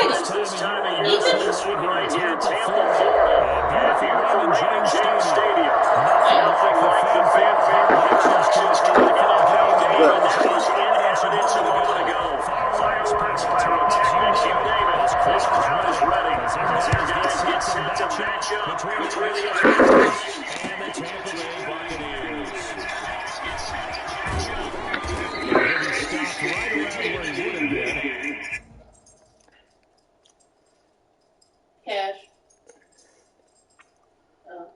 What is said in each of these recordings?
this time of year. This one right here in Tampa, Florida. At beautiful Raymond James Stadium. Nothing like the fanfare reactions to a NFL game. Evidence of a moment ago. Fireworks, pyrotechnics, you name it. This crowd is ready as their guys get set to match up between the Authorities and the Tampa Bay Buccaneers. He'll be stopped right around where he would have been. Cash. Oh.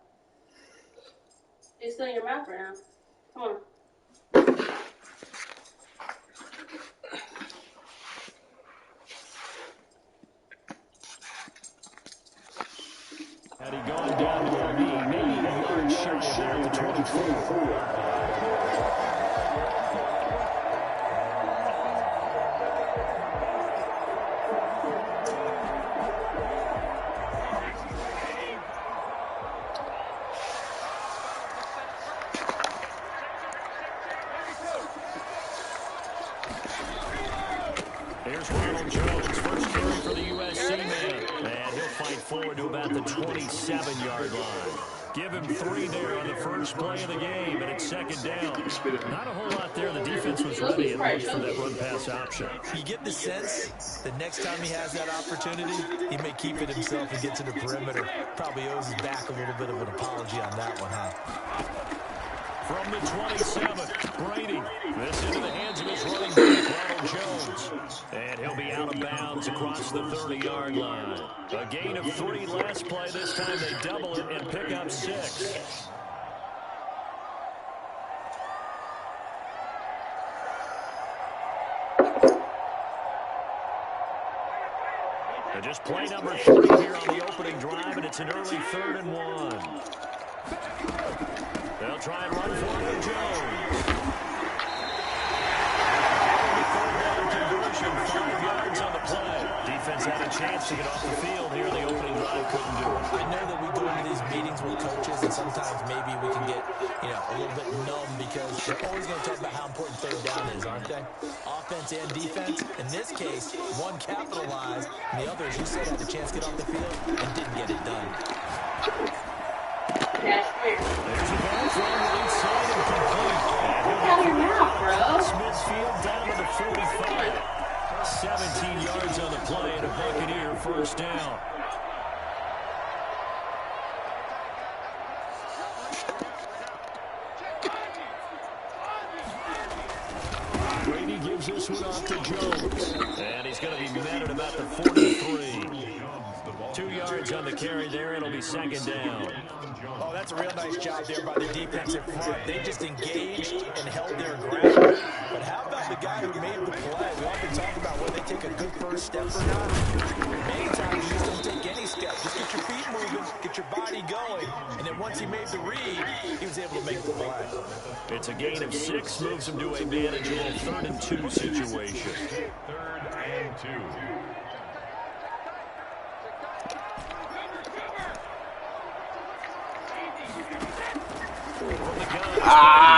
It's still in your mouth right now. Come on. Had he gone down to a knee, maybe a yard shy there at the 24. Here's Ronald Jones, first carry for the USC man. And he'll fight forward to about the 27-yard line. Give him 3 there on the first play of the game, and it's second down. Not a whole lot there. The defense was ready and looked for that run-pass option. You get the sense that next time he has that opportunity, he may keep it himself and get to the perimeter. Probably owes his back a little bit of an apology on that one, huh? From the 27, Brady. This into the hands of his running back, Ronald Jones. And he'll be out of bounds across the 30-yard line. A gain of 3 last play. This time they double it and pick up 6. And just play number 3 here on the opening drive, and it's an early 3rd and 1. They'll try and run for it, Jones. Conversion, 5 yards on the play. Defense had a chance to get off the field here in the opening drive, couldn't do it. I know that we go into these meetings with coaches, and sometimes maybe we can get, a little bit numb because they're always going to talk about how important 3rd down is, aren't they? Offense and defense. In this case, one capitalized, and the other, as you said, had a chance to get off the field and didn't get it done. There's a ball from the inside and complete. Get out of your mouth, bro. Midfield down to the 45. 17 yards on the play and a Buccaneer first down. Brady gives this one off to Jones. And he's going to be met at about the 43. 2 yards on the carry there. It'll be second down. Oh, that's a real nice job there by the defensive front. They just engaged and held their ground. But how about the guy who made the play? We often talk about whether they take a good first step or not. Many times you just don't take any step. Just get your feet moving, get your body going. And then once he made the read, he was able to make the play. It's a gain of 6, moves him to a manageable 3rd and 2 situation. 3rd and 2.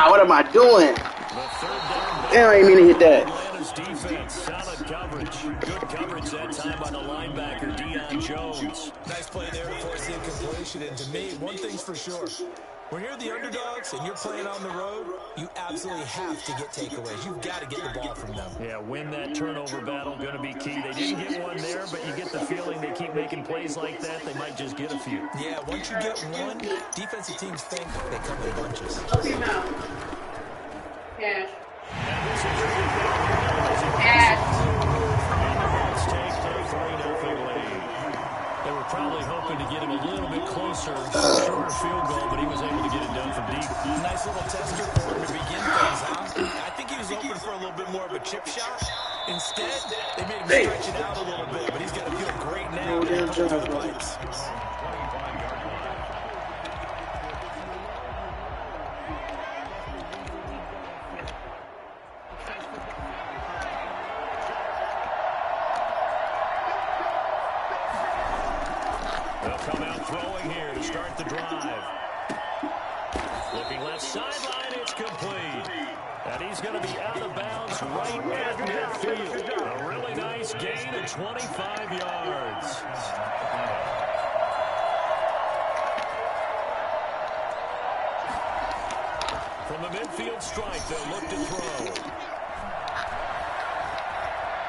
What am I doing? Damn, I didn't mean to hit that. Atlanta's defense, solid coverage. Good coverage that time by the linebacker, Deion Jones. Nice play there to force the incompletion. And to me, one thing's for sure. When you're the underdogs and you're playing on the road, you absolutely have to get takeaways. You've got to get the ball from them. Yeah, win that turnover battle, going to be key. They didn't get one there, but you get the feeling they keep making plays like that, they might just get a few. Yeah, once you get one, defensive teams think they come in bunches. Open your mouth. Cash. Cash. They were probably hoping to get him a little bit closer, shorter field goal, but he was able to get it done from deep. Nice little tester for him to begin things, huh? I think he was hoping for a little bit more of a chip shot. Instead, they made him stretch it out a little bit, but he's got to feel great now through the pipes. They'll come out throwing here to start the drive. Looking left sideline, it's complete. And he's going to be out of bounds right at midfield. A really nice gain of 25 yards. From the midfield strike, they'll look to throw.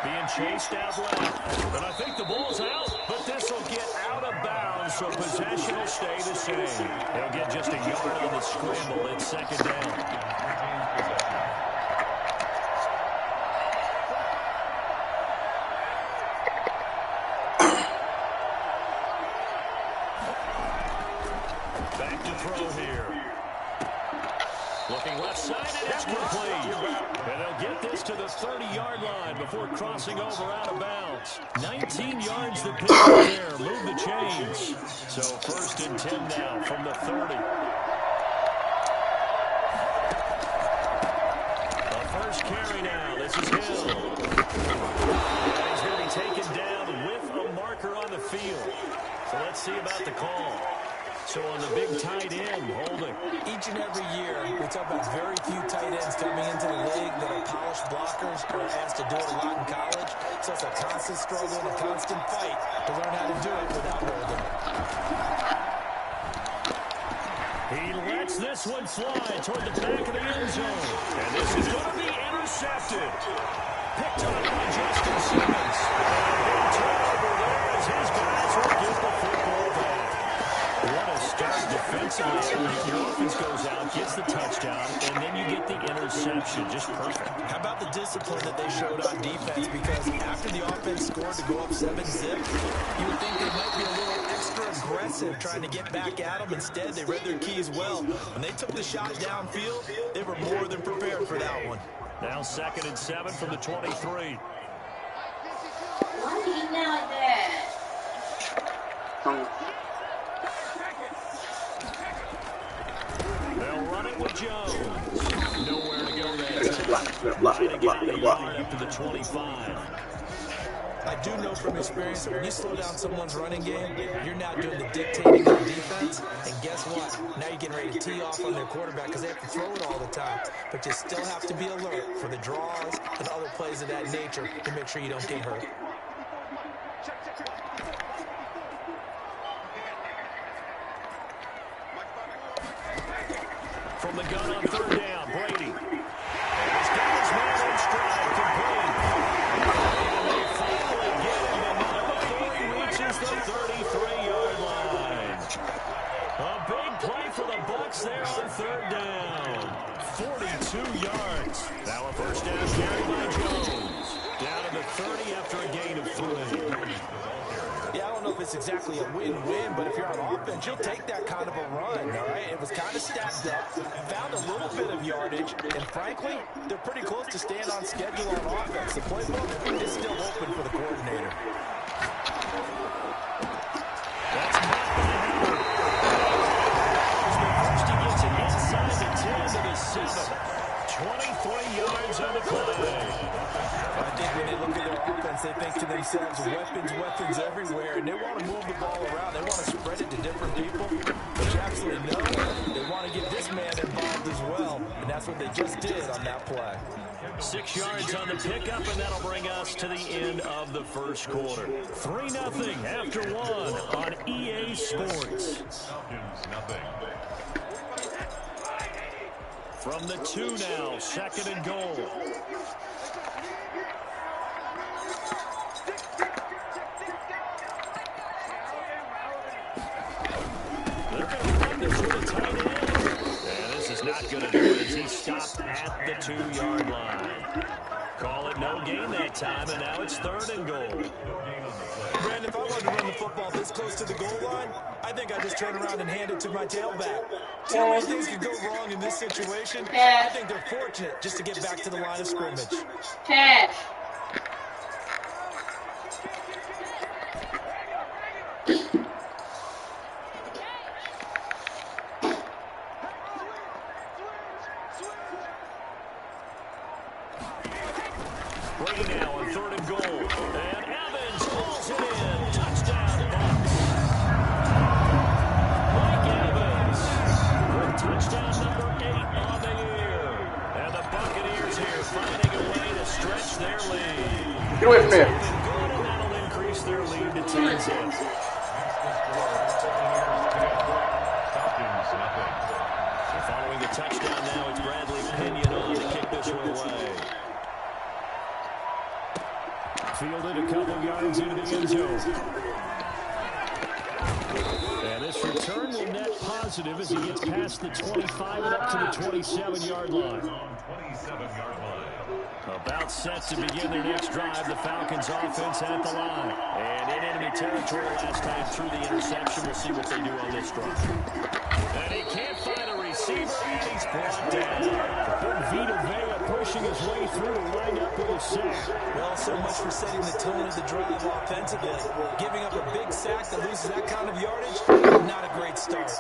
Being chased out left. And I think the ball's out, but this will get out of bounds, so possession will stay the same. They'll get just a yard on the scramble. It's second down. Looking left side, and it's complete. And they'll get this to the 30-yard line before crossing over out of bounds. 19 yards the pick up there. Move the chains. So first and 10 now from the 30. The first carry now. This is Hill. And he's going to be taken down with a marker on the field. So let's see about the call. So on the big tight end, holding. Each and every year, we talk about very few tight ends coming into the league that are polished blockers or asked to do it a lot in college. So it's a constant struggle and a constant fight to learn how to do it without holding. He lets this one fly toward the back of the end zone. And this is going to be intercepted. Picked up by Justin Simmons. And a turnover there as his guys will get the football back. What a start defensively. Your offense goes out, gets the touchdown, and then you get the interception. Just perfect. How about the discipline that they showed on defense? Because after the offense scored to go up 7-zip, you would think they might be a little extra aggressive trying to get back at them. Instead, they read their keys well. When they took the shot downfield, they were more than prepared for that one. Now 2nd and 7 from the 23. Why are you eating out like that? They'll run it with Jones. Nowhere to go there. Block. Up to the 25. I do know from experience that when you slow down someone's running game, you're now doing the dictating of the defense. And guess what? Now you're getting ready to tee off on their quarterback because they have to throw it all the time. But you still have to be alert for the draws and other plays of that nature to make sure you don't get hurt. From the gun on 3rd down, Brady. And he's got his man in stride, complete. And they finally get him, and now before he reaches the 33-yard line. A big play for the Bucs there on 3rd down. 42 yards. Now a first down carry by Jones. Down to the 30 after a gain of 3. Yeah, I don't know if it's exactly a win-win, but if you're on offense, you'll take that kind of a run, all right? It was kind of stacked up, found a little bit of yardage, and frankly, they're pretty close to staying on schedule on offense. The playbook is still open for the coordinator. That's caught by Howard. First he gets it inside the 10 to the 7. 23 yards on the play. I think when they look at their offense, they think to themselves, weapons everywhere, and they want to move the ball around. They want to spread it to different people, but you absolutely know they want to get this man involved as well, and that's what they just did on that play. 6 yards on the pickup, and that'll bring us to the end of the first quarter. 3-0 after 1 on EA Sports. From the 2 now, 2nd and goal. They're going to run this with a tight end. And this is not going to do it as he stopped at the 2-yard line. Call it no gain that time, and now it's 3rd and goal. Brandon, if I wanted to run the football this close to the goal line, I think I'd just turn around and hand it to my tailback. Too many things could go wrong in this situation. I think they're fortunate just to get back to the line of scrimmage. Cash. Brady now on 3rd and goal. And Evans pulls it in. Touchdown, Bucs. Mike Evans with touchdown number 8 on the year. And the Buccaneers Get away from Good, here. and that'll increase their lead to 10-0. So following the touchdown now, it's Bradley Pinion on to kick this one away. Fielded a couple yards into the end zone. And this return will net positive as he gets past the 25 and up to the 27-yard line. About set to begin their next drive. The Falcons offense at the line. And in enemy territory last time through the interception. We'll see what they do on this drive. And he can't find a receiver, and he's brought down. Big Vita Vea pushing his way through to wind up with a sack. Well, so much for setting the tone of the drive offensively. Giving up a big sack that loses that kind of yardage, not a great start.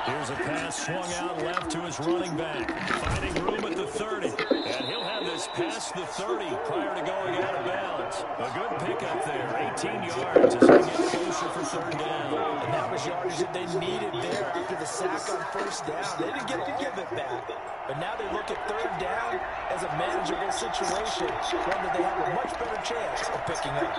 Here's a pass swung out left to his running back. Finding room at the 30. And he'll have this past the 30 prior to going out of bounds. A good pickup there. 18 yards as they get closer for third down. And that was yardage that they needed there after the sack on first down. They didn't get to give it back. But now they look at third down as a manageable situation, one that they have a much better chance of picking up.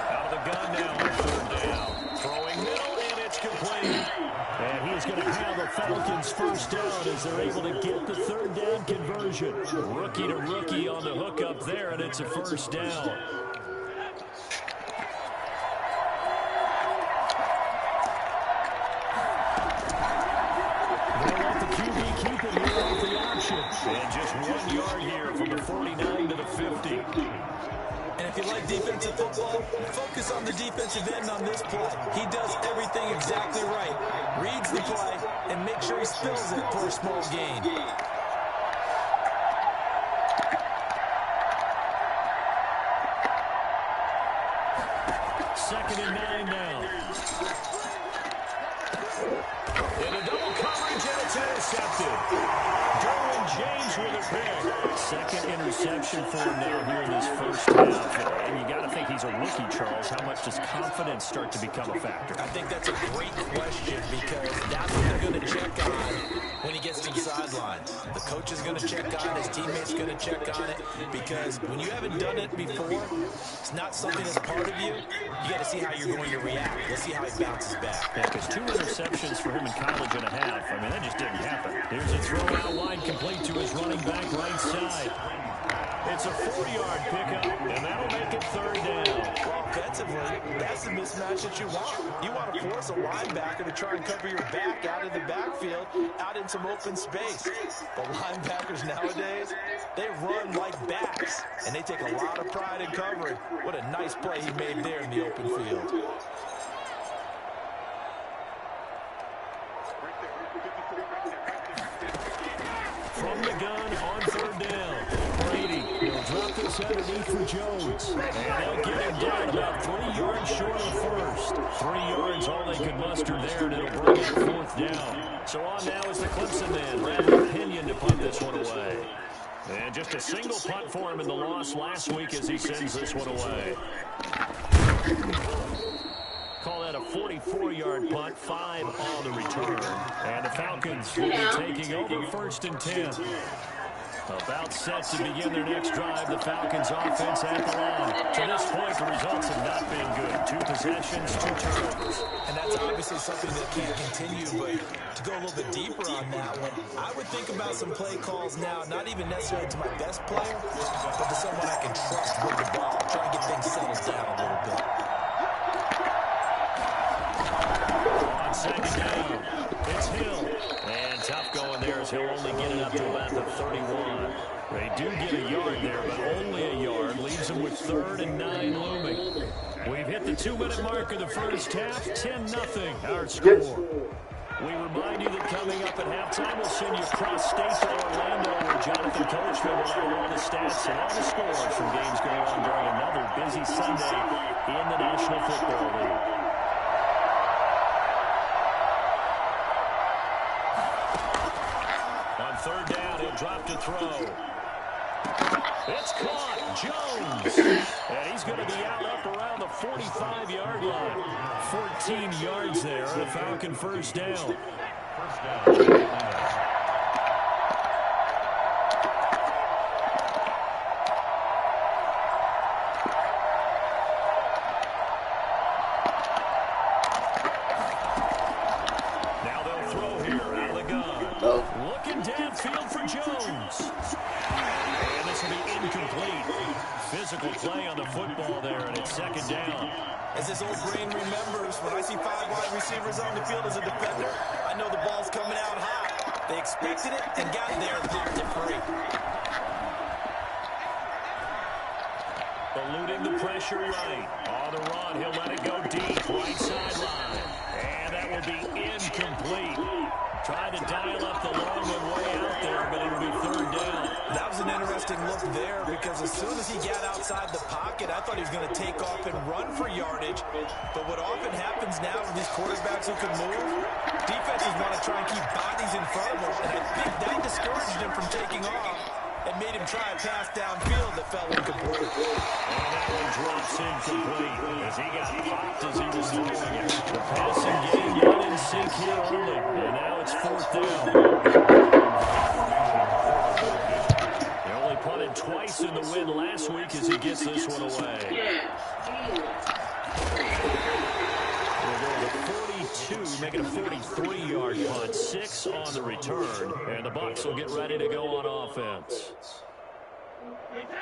Out of the gun now on third down. Throwing middle, and it's complete. And he's going to have the Falcons first down as they're able to get the third down conversion. Rookie to rookie on the hook up there, and it's a first down. And just 1 yard here from the 49 to the 50. And if you like defensive football, focus on the defensive end on this play. He does everything exactly right. Reads the play and makes sure he spills it for a small gain. Second and 9 now. In a double coverage, and it's intercepted. Derwin James with a pick. Second interception for him now here in this first half. And you got to think he's a rookie, Charles. How much does confidence start to become a factor? I think that's a great question because that's what they're going to check on when he gets to the sideline. The coach is going to check on it. His teammates going to check on it because when you haven't done it before, it's not something that's part of you. You got to see how you're going to react. Let's see how he bounces back. Yeah, because 2 interceptions for him in college and a half. I mean, that just didn't happen. Here's a throw out wide, complete to his running back right side. It's a 4-yard pickup, and that'll make it third down. Well, offensively, that's the mismatch that you want. You want to force a linebacker to try and cover your back out of the backfield, out in some open space. But linebackers nowadays, they run like backs, and they take a lot of pride in covering. What a nice play he made there in the open field. From the gun on third down. Brady will drop this underneath for Jones. And they'll get him down about 3 yards short of first. 3 yards all they could muster there, and it'll bring up fourth down. So on now is the Clemson man, Bradley Pinion, to punt this one away. And just a single punt for him in the loss last week as he sends this one away. Call that a 44-yard punt, 5 on the return. And the Falcons will be taking over first and 10. About set to begin their next drive. The Falcons offense at the line. To this point, the results have not been good. 2 possessions, 2 turnovers. And that's obviously something that can't continue, but to go a little bit deeper on that one, I would think about some play calls now, not even necessarily to my best player, but to someone I can trust with the ball, try to get things settled down a little bit. On second down, it's Hill. And tough going there as he'll only get it up to about the 31. They do get a yard there, but only a yard. Leaves them with 3rd and 9 looming. We've hit the 2-minute mark of the first half. 10-0 our score. We remind you that coming up at halftime, we'll send you across state to Orlando, where Jonathan Coachman will have all the stats and all the scores from games going on during another busy Sunday in the National Football League. On third down, he'll drop to throw. It's caught. Jones. And he's going to be out up around the 45-yard line. 14 yards there on a Falcon first down. Now they'll throw here out of the gun. Looking downfield for Jones. And this will be incomplete. Physical play on the football there, and it's second down. As this old brain remembers, when I see 5 wide receivers on the field as a defender, I know the ball's coming out high. They expected it and got there and popped it free. Eluding the pressure right. On the run, he'll let it go deep. Right sideline. And that will be incomplete. Trying to dial up the long one way out there, but it'll be third down. That was an interesting look there because as soon as he got outside the pocket, I thought he was going to take off and run for yardage. But what often happens now with these quarterbacks who can move, defenses want to try and keep bodies in front of them. And I think that discouraged him from taking off and made him try a pass downfield that fell incomplete. And that one drops incomplete as he got popped as he was throwing it. The passing game not in sync here early. And now it's fourth down. He only punted twice in the win last week as he gets this one away. We'll go to 42, making a 43-yard punt. 6 on the return. And the Bucs will get ready to go on offense.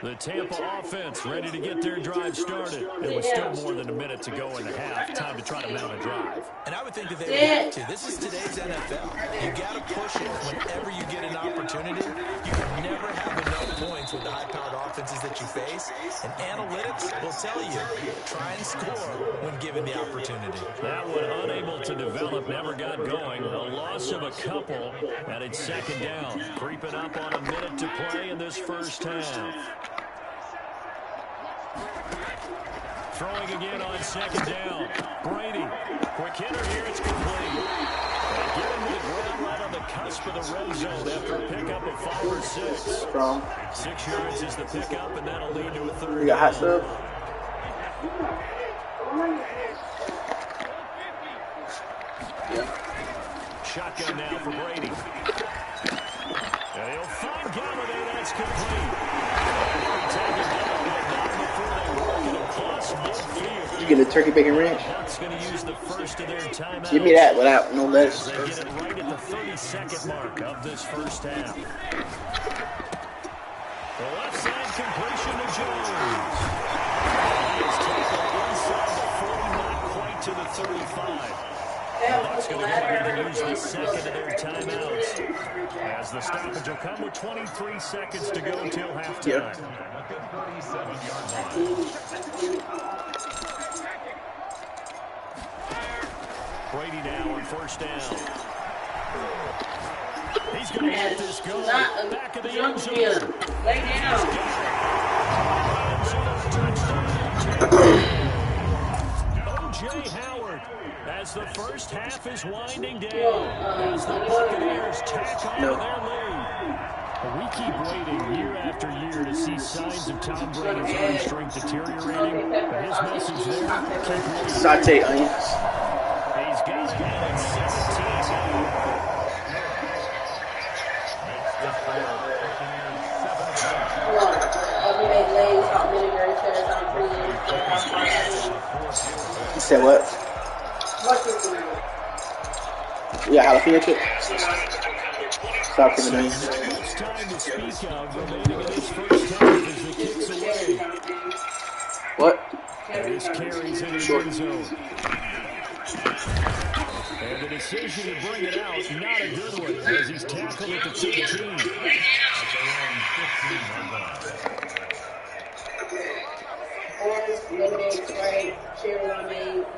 The Tampa offense ready to get their drive started. It was still more than a minute to go in the half. Time to try to mount a drive. And I would think that they would have to. This is today's NFL. You got to push it whenever you get an opportunity. You can never have enough points with the high-powered offenses that you face. And analytics will tell you, try and score when given the opportunity. That one unable to develop, never got going. A loss of a couple, and it's second down. Creeping up on a minute to play in this first half. Throwing again on second down. Brady. Quick hitter here. It's complete. Get him to the ground right on the cusp of the red zone after a pickup of 5 or 6. Strong. 6 yards is the pickup, and that'll lead to a third. You got hot stuff? Yeah. Shotgun now for Brady. And he'll find Galladay. That's complete. You get a turkey bacon ranch? Give me that without no lettuce. They get it right at the 32nd mark of this first half. The left side completion to Jones. He is taken inside the 40, not quite to the 35. That's going to go ahead and use the second of their timeouts. As the stoppage will come with 23 seconds to go until halftime. Yep. Brady now on first down. He's going to let this go. Back of the end zone. Lay down. O.J. Howard as the first half is winding down. As the Buccaneers tack on their lead. We keep waiting year after year to see signs of Tom Brady's arm strength deteriorating. But his message there, keep waiting. Saute onions. He's got that at 17. You said what? Yeah, jalapeno chip. Stop giving onions. much time to speak of remaining in this first half as the kicks away. What? This carries in the end zone. And the decision to bring it out, not a good one, as he's tackled at the 15.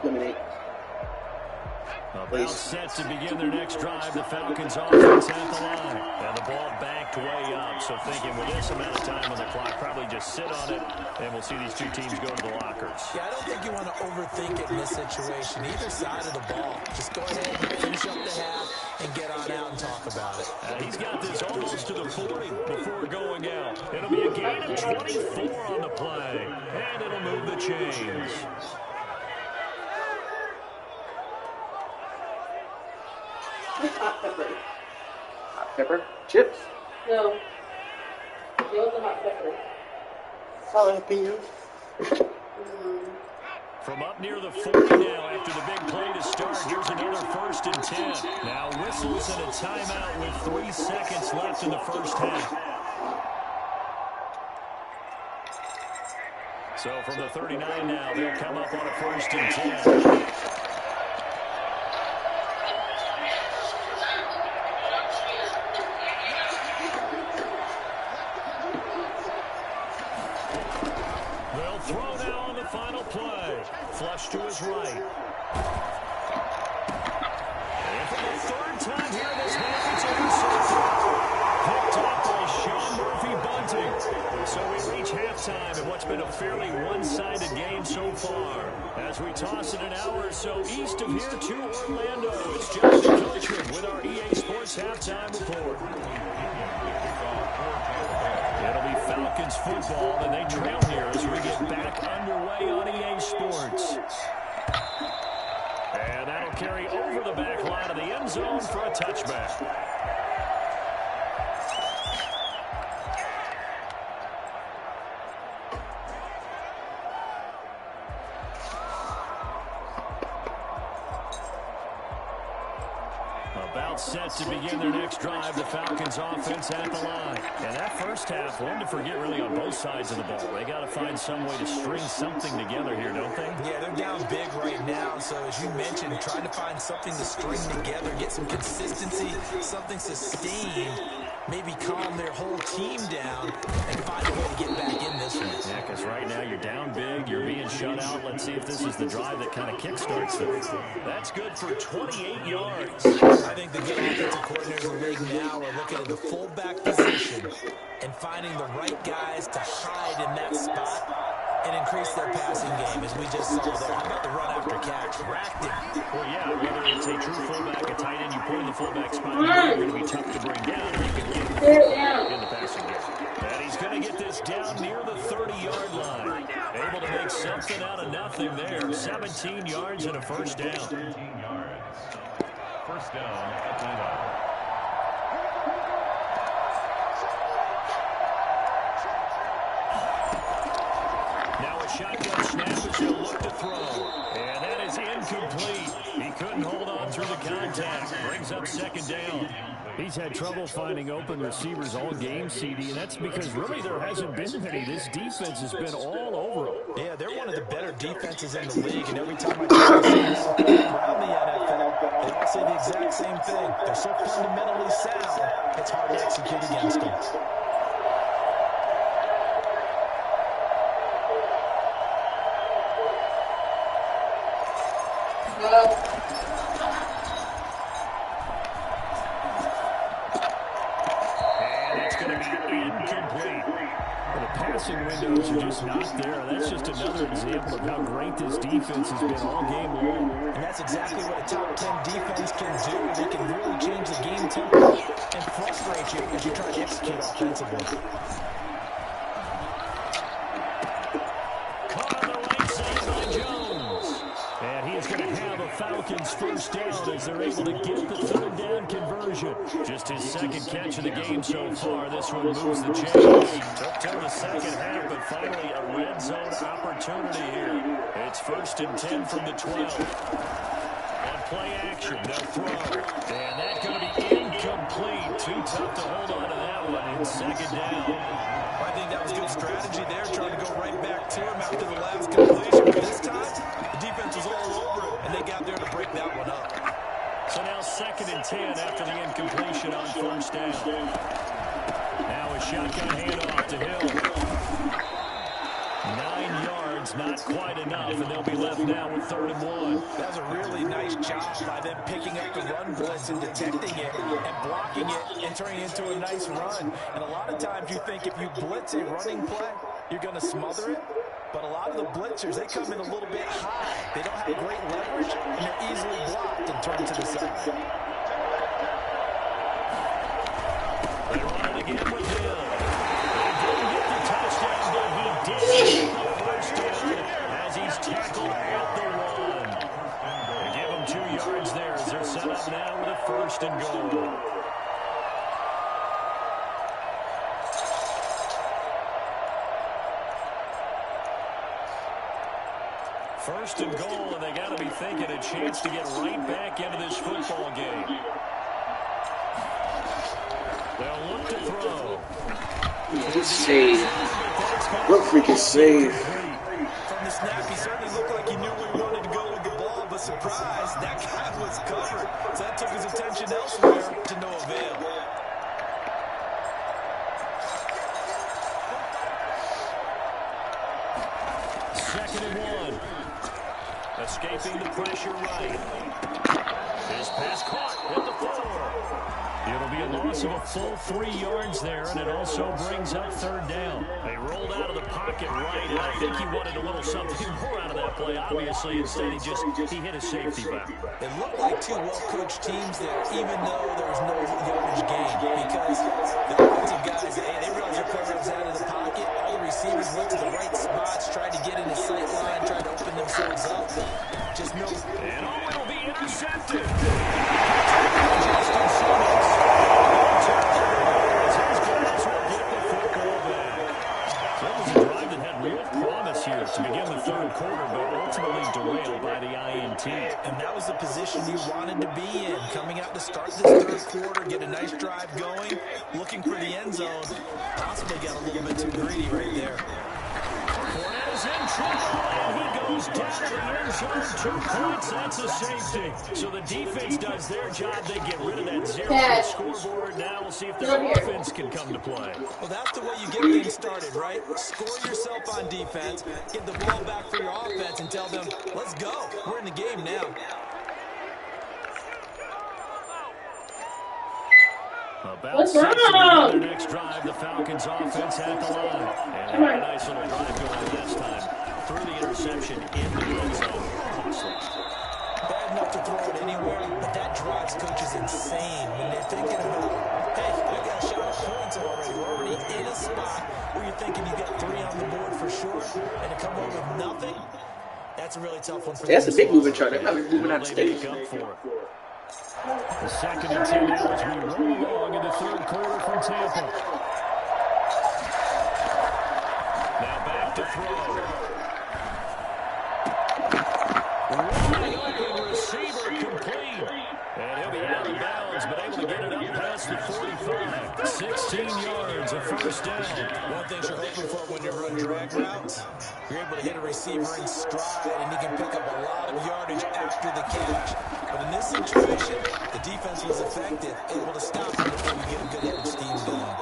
Lemonade. About set to begin their next drive. The Falcons offense at the line. And the ball backed way up. So thinking with this amount of time on the clock, probably just sit on it, and we'll see these two teams go to the lockers. Yeah, I don't think you want to overthink it in this situation. Either side of the ball. Just go ahead and finish up the half and get on out and talk about it. about it. He's got this almost to the 40 before going out. It'll be a gain of 24 on the play, and it'll move the chains. Hot pepper. Hot pepper? Chips? No. It was a hot pepper. Jalapeno. From up near the 40 now after the big play to start. Here's another 1st and 10. Now whistles and a timeout with 3 seconds left in the first half. So from the 39 now, they'll come up on a 1st and 10. They'll throw now on the final play. Flush to his right. And for the 3rd time here in this half, it's intercepted. Picked up by Sean Murphy-Bunting. So we reach halftime in what's been a fairly one-sided game so far. As we toss it an hour or so east of here to Orlando, it's Justin Coachman with our EA Sports Halftime Report. It'll be Falcons football, and they trail here as we get back underway on EA Sports. And that'll carry over the back line of the end zone for a touchback. About set to begin their next drive, the Falcons offense at the line. And that first half, one to forget really on both sides of the ball. They got to find some way to string something together here, don't they? Yeah, they're down big right now. So as you mentioned, trying to find something to string together, get some consistency, something sustained, maybe calm their whole team down and find a way to get back in this one. Yeah, because right now you're down big, you're being shut out. Let's see if this is the drive that kind of kickstarts them. That's good for 28 yards. I think the good offensive coordinators in the league now are looking at the fullback position and finding the right guys to hide in that spot and increase their passing game, as we just saw there. How about the run after catch? Racked him. Well, yeah, whether it's a true fullback, a tight end, you put in the fullback spot, you're going to be tough to bring down. You can get in the passing game. And he's going to get this down near the 30-yard line. Able to make something out of nothing there. 17 yards and a first down. 17 yards. First down, Atlanta. Now a shotgun snap as he'll look to throw. And that is incomplete. He couldn't hold on through the contact. Brings up 2nd down. He's had trouble finding open receivers all game, CD, and that's because really there hasn't been many. This defense has been all over them. Yeah, they're one of the better defenses in the league, and every time I talk to teams around the NFL, they all say the exact same thing. They're so fundamentally sound, it's hard to execute against them. Windows are just not there. That's just another example of how great this defense has been all game long. And that's exactly what a top 10 defense can do. They can really change the game tempo and frustrate you as you try to execute offensively. Caught on the right side by Jones. And he's going to have a Falcons first down as they're able to get the 3rd down conversion. Just his 2nd catch of the game so far. This one moves the chains. Took till the 2nd half, but finally a red zone opportunity here. It's 1st and 10 from the 12. On play action, they'll throw. And that's going to be incomplete. Too tough to hold on to that one in 2nd down. I think that was good strategy there, trying to go right back to him after the last completion. But this time, the defense was all over it, and they got there to break that one up. So now 2nd and 10 after the incompletion on 1st down. Now a shotgun handoff to Hill. 9 yards, not quite enough, and they'll be left now with 3rd and 1. That was a really nice job by them picking up the run blitz and detecting it and blocking it and turning it into a nice run. And a lot of times you think if you blitz a running play, you're going to smother it. But a lot of the blitzers, they come in a little bit high. They don't have great leverage, and they're easily blocked and turned to the side. goal. First and goal, and they got to be thinking a chance to get right back into this football game. They'll look to throw. Good save. What freaking save. From the snap, he certainly looked like he knew where he wanted to go with the ball, but surprise, that guy was covered. So that took his attention elsewhere to no avail. Second and 1. Escaping the pressure right. His pass caught at the 4. It'll be a loss of a full 3 yards there, and it also brings up third down. They rolled out of the pocket right, and I think he wanted a little something more out of that play, obviously. Instead, he hit a safety back. It looked like two well-coached teams there, even though there was no yardage gain, because the offensive guys, they realized their player was out of the pocket. All the receivers went to the right spots, tried to get in his sight line, tried to open themselves up. Just no. And it'll be intercepted. To begin the third quarter, but ultimately derailed by the INT. And that was the position you wanted to be in. Coming out to start this third quarter, get a nice drive going, looking for the end zone. Possibly got a little bit too greedy right there. Fournette is in trouble, and he goes down to the end zone. 2 points, that's a safety. So the defense does their job. They get rid of that 0 on the scoreboard. Now we'll see if their offense can come to play. Well, that's the way you get things started, right? Score yourself on defense, get the ball back for your offense, and tell them, let's go. We're in the game now. About 6 to begin their next drive, the Falcons offense at the line. And they had a nice little drive going this time. Through the interception in the end zone. Bad enough to throw it anywhere, but that drives coaches insane when they're thinking about, hey, we got a shot at points already. We're already in a spot where you're thinking you got 3 on the board for sure, and to come away with nothing, that's a really tough one for them. That's a big moving chart. They're probably moving out of stage. The second and 10 now as we roll along in the third quarter from Tampa. Now back to throw. Wide open receiver complete. And he'll be out of bounds, but able to get it up past the 45. 16 yards, a first down. One thing you're hoping for when you run drag routes, you're able to hit a receiver in stride, and he can pick up a lot of yardage after the catch. But in this situation, the defense was effective, able to stop him before you get a good little steam going.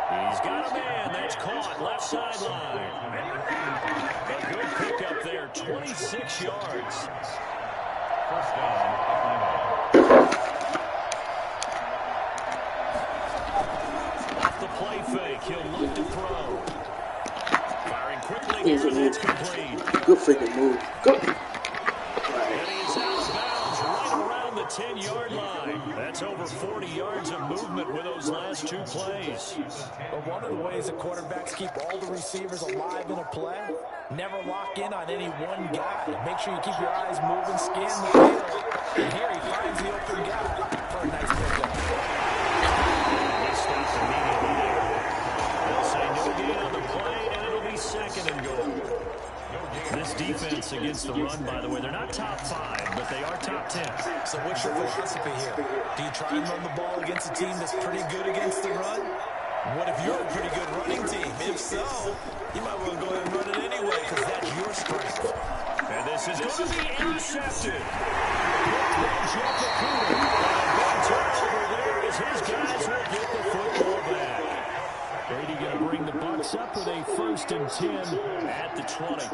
He's got a man. That's caught left sideline. A good pickup there, 26 yards. First down. Off the play fake, he'll look to throw. Firing quickly here, and that's complete. Good freaking move. Good. And he's out of bounds right around the 10-yard line. That's over 40 yards of movement with those last 2 plays. But one of the ways that quarterbacks keep all the receivers alive in a play, never lock in on any one guy. Make sure you keep your eyes moving, scan the field. And here he finds the open guy for a nice pickup. They stop immediately there. They'll say no gain on the play, and it'll be second and goal. This defense against the run, by the way, they're not top 5, but they are top 10. So what's your philosophy here? Do you try and run the ball against a team that's pretty good against the run? What if you're a pretty good running team? If so, you might want to go ahead and run it anyway because that's your strength. And this is going to be intercepted. Turnover there as his guys will get the football back. Brady going to bring the Bucs up with a 1st and 10 at the 20.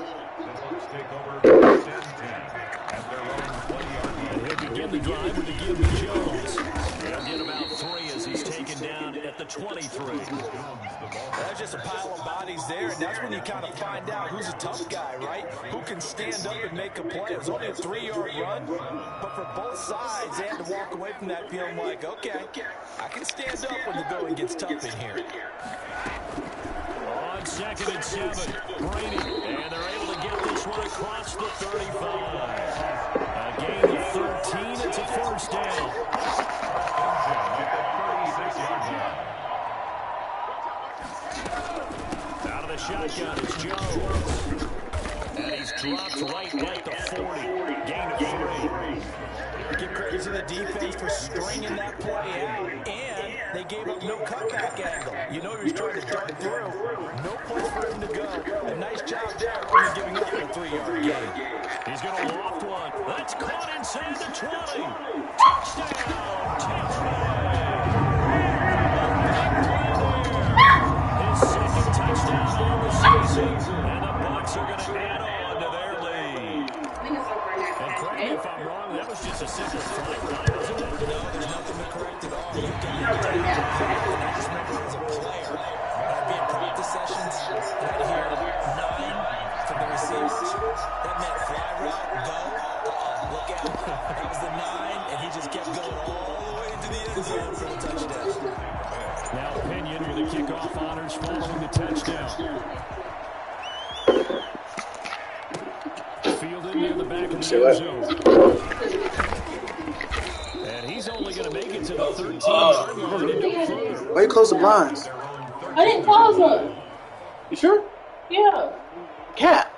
Take over 10-10 at their own 20-yard line. And he'll begin the drive with the give to Jones. He'll get about 3 as he's taken down at the 23. That's just a pile of bodies there, and that's when you kind of find out who's a tough guy, right? Who can stand up and make a play. It was only a 3-yard run, but for both sides, they had to walk away from that feeling like, okay, I can stand up when the going gets tough in here. On 2nd and 7, Brady, and they're able to get this one across the 35. A gain of 13, it's a first down. shotgun. It's Jones. And he's dropped right at the 40. Gain of 3. Give credit to the defense for stringing that play out, and they gave up no cutback angle. You know he was trying to dart through. No place for him to go. A nice job there, only giving up a 3-yard gain. He's going to loft one. That's caught inside the 20. Touchdown, Tampa Bay. His second touchdown on the season, and the Bucs are going to add on to their lead. And correct me if I'm wrong, that was just a simple flight line, wasn't it? No, there's nothing to correct at all. You got to I just remember as a player, when I'd be in practice sessions, and I'd hear 9 from the receivers. That meant fly route, go, look out. That was the 9, and he just kept going all the way into the end zone for the touchdown. Now Pinion with the kickoff honors following the touchdown. Fielded near the back of the end zone. And he's only going to make it to the 13-yard line and no further. Why you close the blinds? I didn't close them. You sure? Yeah. Cat.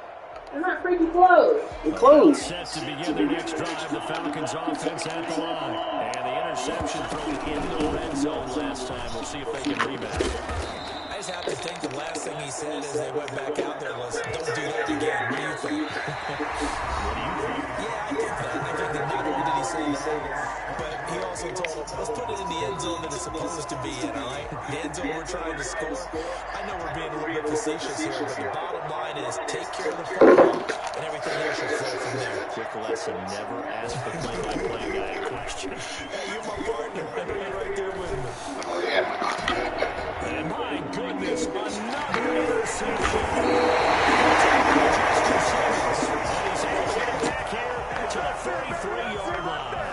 They're not freaking closed. They closed. Set to begin their next drive, the Falcons offense at the line. And the interception thrown in the red zone last time. We'll see if they can rebound. I just have to think the last thing he said as they went back out there was, don't do that again. What do you think? Yeah, I think that. I think that not only did he say that, but he also told them, let's put it in the end zone that it's supposed to be in, all right? The end zone we're trying to score. I know we're being a little bit facetious here, but the bottom line is take care of the football, and everything else will flow from there. Quick lesson, never ask the play-by-play guy a question. Hey, you're my partner. I know you're right there with me. And my goodness, another interception. He's able to get back here to the 33-yard line.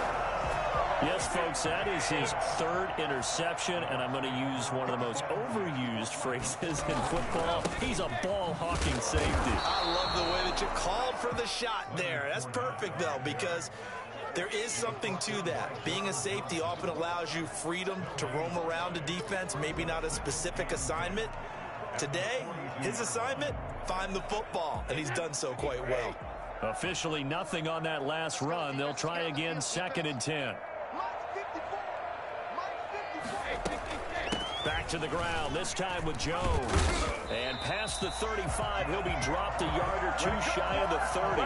Yes, folks, that is his third interception, and I'm going to use one of the most overused phrases in football. He's a ball-hawking safety. I love the way that you called for the shot there. That's perfect, though, because there is something to that. Being a safety often allows you freedom to roam around a defense, maybe not a specific assignment. Today, his assignment, find the football, and he's done so quite well. Officially nothing on that last run. They'll try again, 2nd and 10. Back to the ground, this time with Jones. And past the 35, he'll be dropped a yard or 2 shy of the 30.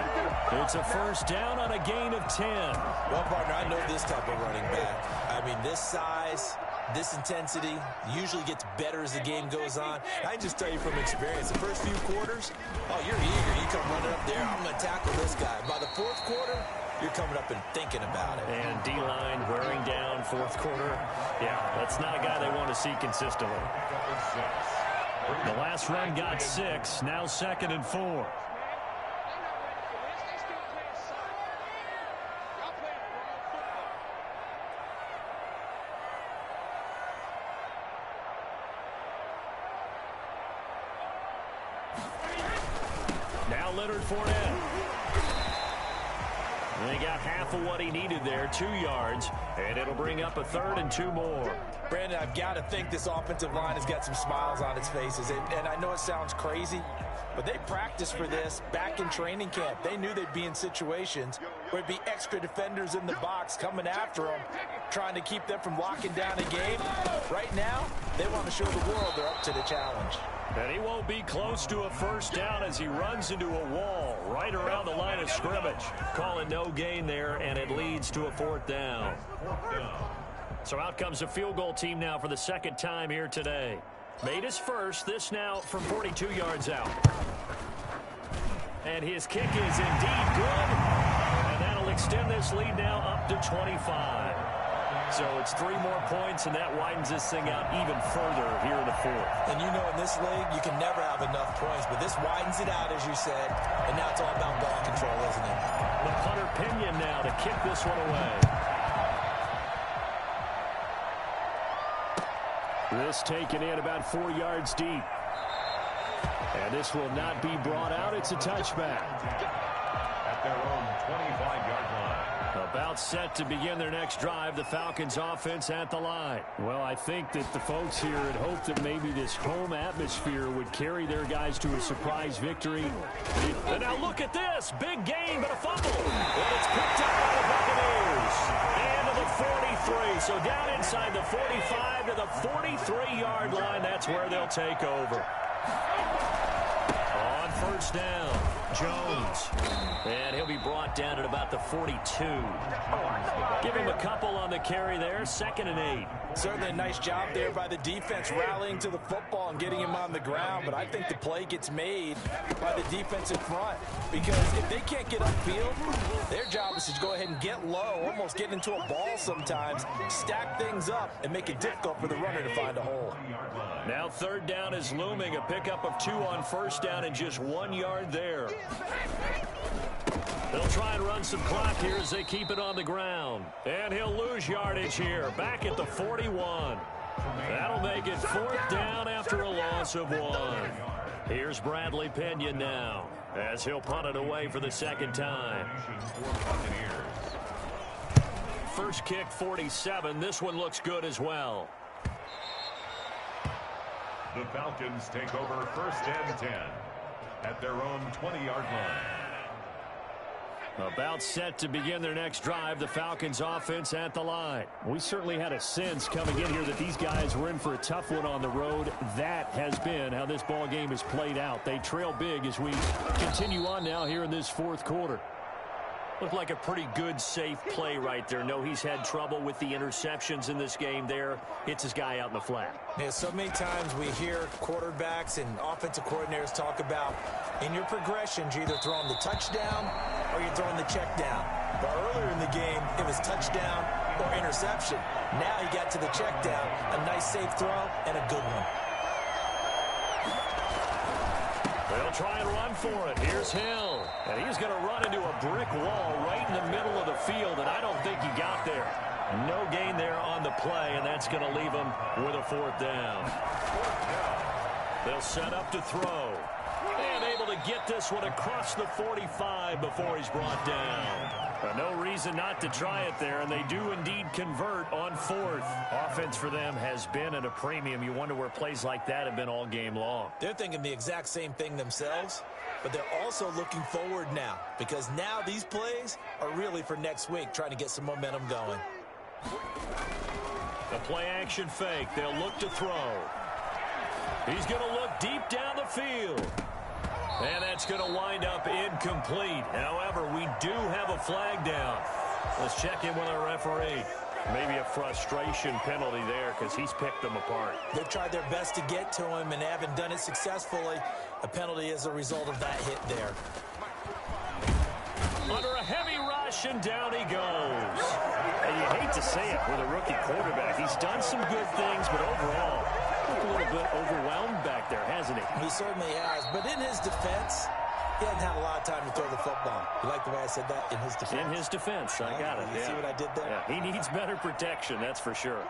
It's a first down on a gain of 10. Well, partner, I know this type of running back. I mean, this size, this intensity usually gets better as the game goes on. I can just tell you from experience, the first few quarters, oh, you're eager. You come running up there, I'm going to tackle this guy. By the 4th quarter, you're coming up and thinking about it. And D-line wearing down 4th quarter. Yeah, that's not a guy they want to see consistently. The last run got 6, now 2nd and 4. Now Leonard Fournette. And they got half of what he needed there, 2 yards, and it'll bring up a 3rd and 2 more. Brandon, I've got to think this offensive line has got some smiles on its faces. And I know it sounds crazy, but they practiced for this back in training camp. They knew they'd be in situations where it'd be extra defenders in the box coming after them, trying to keep them from locking down a game. Right now, they want to show the world they're up to the challenge. And he won't be close to a first down as he runs into a wall right around the line of scrimmage. Calling no gain there, and it leads to a 4th down. So out comes a field goal team now for the 2nd time here today. Made his first, this now from 42 yards out. And his kick is indeed good, and that'll extend this lead now up to 25. So it's 3 more points, and that widens this thing out even further here in the 4th. And you know, in this league, you can never have enough points, but this widens it out, as you said, and now it's all about ball control, isn't it? The punter Pinion now to kick this one away. This taken in about 4 yards deep. And this will not be brought out. It's a touchback. At their own 25-yard line. About About set to begin their next drive, the Falcons offense at the line. Well, I think that the folks here had hoped that maybe this home atmosphere would carry their guys to a surprise victory. And now look at this. Big gain, but a fumble. And it's picked up by the Buccaneers. And to the 43. So down inside the 45 to the 43-yard line. That's where they'll take over. On first down, Jones. And he'll be brought down at about the 42. Give him a couple on the carry there. 2nd and 8. Certainly a nice job there by the defense rallying to the football and getting him on the ground. But I think the play gets made by the defensive front. Because if they can't get upfield, their job is to go ahead and get low, almost get into a ball sometimes, stack things up, and make it difficult for the runner to find a hole. Now 3rd down is looming. A pickup of 2 on first down and just 1 yard there. They'll try and run some clock here as they keep it on the ground. And he'll lose yardage here. Back at the 41. That'll make it 4th down after a loss of 1. Here's Bradley Pena now as he'll punt it away for the 2nd time. First kick, 47. This one looks good as well. The Falcons take over 1st and 10 at their own 20-yard line. About set to begin their next drive, the Falcons offense at the line. We certainly had a sense coming in here that these guys were in for a tough one on the road. That has been how this ball game has played out. They trail big as we continue on now here in this 4th quarter. Looked like a pretty good, safe play right there. No, he's had trouble with the interceptions in this game there. Hits his guy out in the flat. Yeah, so many times we hear quarterbacks and offensive coordinators talk about in your progressions, you're either throwing the touchdown or you're throwing the check down. But earlier in the game, it was touchdown or interception. Now he got to the check down, a nice safe throw, and a good one. They'll try and run for it. Here's Hill. And he's going to run into a brick wall right in the middle of the field, and I don't think he got there. No gain there on the play, and that's going to leave him with a 4th down. They'll set up to throw. And able to get this one across the 45 before he's brought down. No reason not to try it there, and they do indeed convert on 4th. Offense for them has been at a premium. You wonder where plays like that have been all game long. They're thinking the exact same thing themselves, but they're also looking forward now, because now these plays are really for next week, trying to get some momentum going. The play action fake. They'll look to throw. He's going to look deep down the field. And that's going to wind up incomplete. However, we do have a flag down. Let's check in with our referee. Maybe a frustration penalty there because he's picked them apart. They've tried their best to get to him and haven't done it successfully. A penalty is a result of that hit there. Under a heavy rush, and down he goes. And you hate to say it with a rookie quarterback. He's done some good things, but overall, a little bit overwhelmed back there, hasn't he? He certainly has. But in his defense, he hasn't had a lot of time to throw the football. You like the way I said that? In his defense? In his defense. I got it. You see what I did there? Yeah, he needs better protection, that's for sure.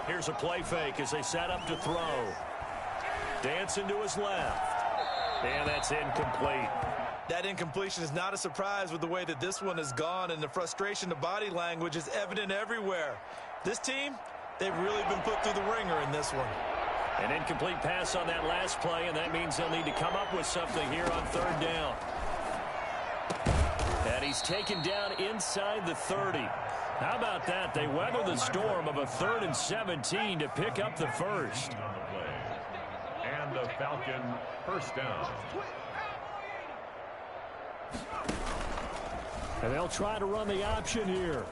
Here's a play fake as they set up to throw. Dancing to his left. And that's incomplete. That incompletion is not a surprise with the way that this one has gone, and the frustration, the body language is evident everywhere. This team, they've really been put through the ringer in this one. An incomplete pass on that last play, and that means they'll need to come up with something here on 3rd down. And he's taken down inside the 30. How about that? They weather the storm of a 3rd and 17 to pick up the first. And the Falcon 1st down. And they'll try to run the option here.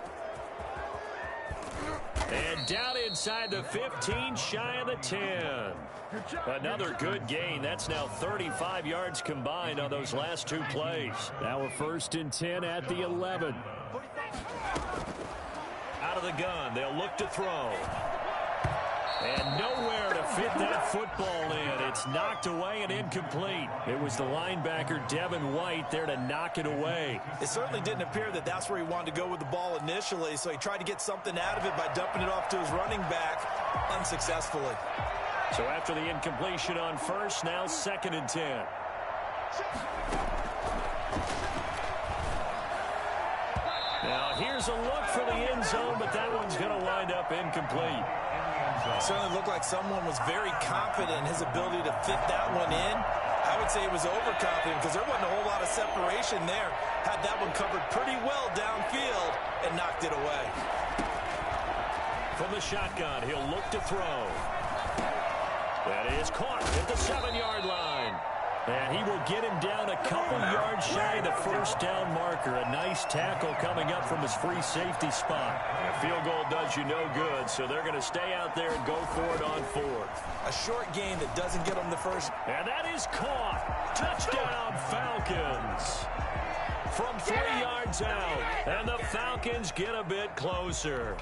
And down inside the 15, shy of the 10. Another good gain. That's now 35 yards combined on those last 2 plays. Now a 1st and 10 at the 11. Out of the gun, they'll look to throw. And nowhere to fit that football in. It's knocked away and incomplete. It was the linebacker, Devin White, there to knock it away. It certainly didn't appear that that's where he wanted to go with the ball initially, so he tried to get something out of it by dumping it off to his running back unsuccessfully. So after the incompletion on 1st, now 2nd and 10. Now here's a look for the end zone, but that one's going to wind up incomplete. It certainly looked like someone was very confident in his ability to fit that one in. I would say he was overconfident because there wasn't a whole lot of separation there. Had that one covered pretty well downfield and knocked it away. From the shotgun, he'll look to throw. That is caught at the 7-yard line. And he will get him down a couple yards shy of the first down marker. A nice tackle coming up from his free safety spot. And a field goal does you no good, so they're going to stay out there and go for it on fourth. A short game that doesn't get them the first. And that is caught. Touchdown, Falcons. From 3 yards out. And the Falcons get a bit closer.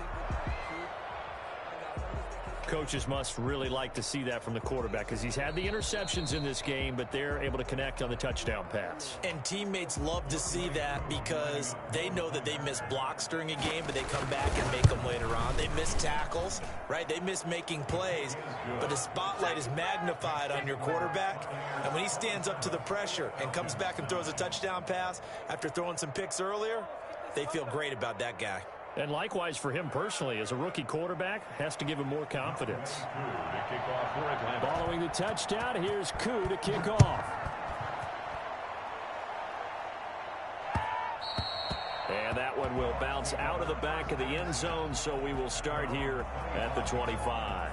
Coaches must really like to see that from the quarterback because he's had the interceptions in this game, but they're able to connect on the touchdown pass. And teammates love to see that because they know that they miss blocks during a game, but they come back and make them later on. They miss tackles, right? They miss making plays, but the spotlight is magnified on your quarterback. And when he stands up to the pressure and comes back and throws a touchdown pass after throwing some picks earlier, they feel great about that guy. And likewise for him personally, as a rookie quarterback, has to give him more confidence. Following the touchdown, here's Koo to kick off. And that one will bounce out of the back of the end zone, so we will start here at the 25.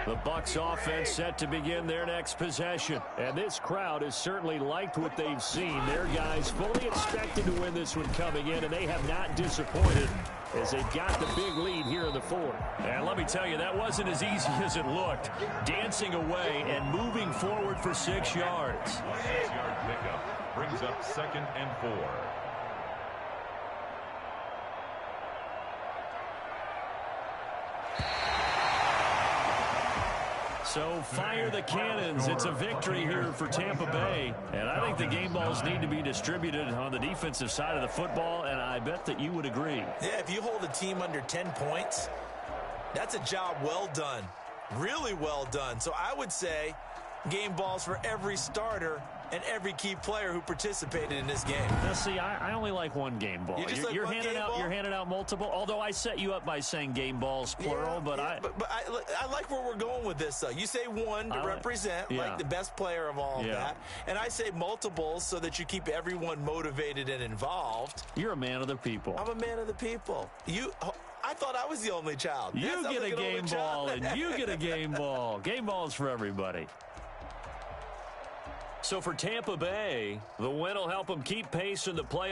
The Bucs offense set to begin their next possession. And this crowd has certainly liked what they've seen. Their guys fully expected to win this one coming in, and they have not disappointed as they've got the big lead here in the fourth. And let me tell you, that wasn't as easy as it looked. Dancing away and moving forward for 6 yards. 6-yard pickup brings up 2nd and 4. So fire the cannons. It's a victory here for Tampa Bay. And I think the game balls need to be distributed on the defensive side of the football, and I bet that you would agree. Yeah, if you hold a team under 10 points, that's a job well done. Really well done. So I would say game balls for every starter and every key player who participated in this game. Now, see, I only like one game ball. You're handing out multiple. Although I set you up by saying game balls plural, but I like where we're going with this. Though you say one to represent like the best player of all of that, and I say multiples so that you keep everyone motivated and involved. You're a man of the people. I'm a man of the people. I thought I was the only child. You get a game ball, and you get a game ball. Game balls for everybody. So for Tampa Bay, the win will help them keep pace in the playoffs.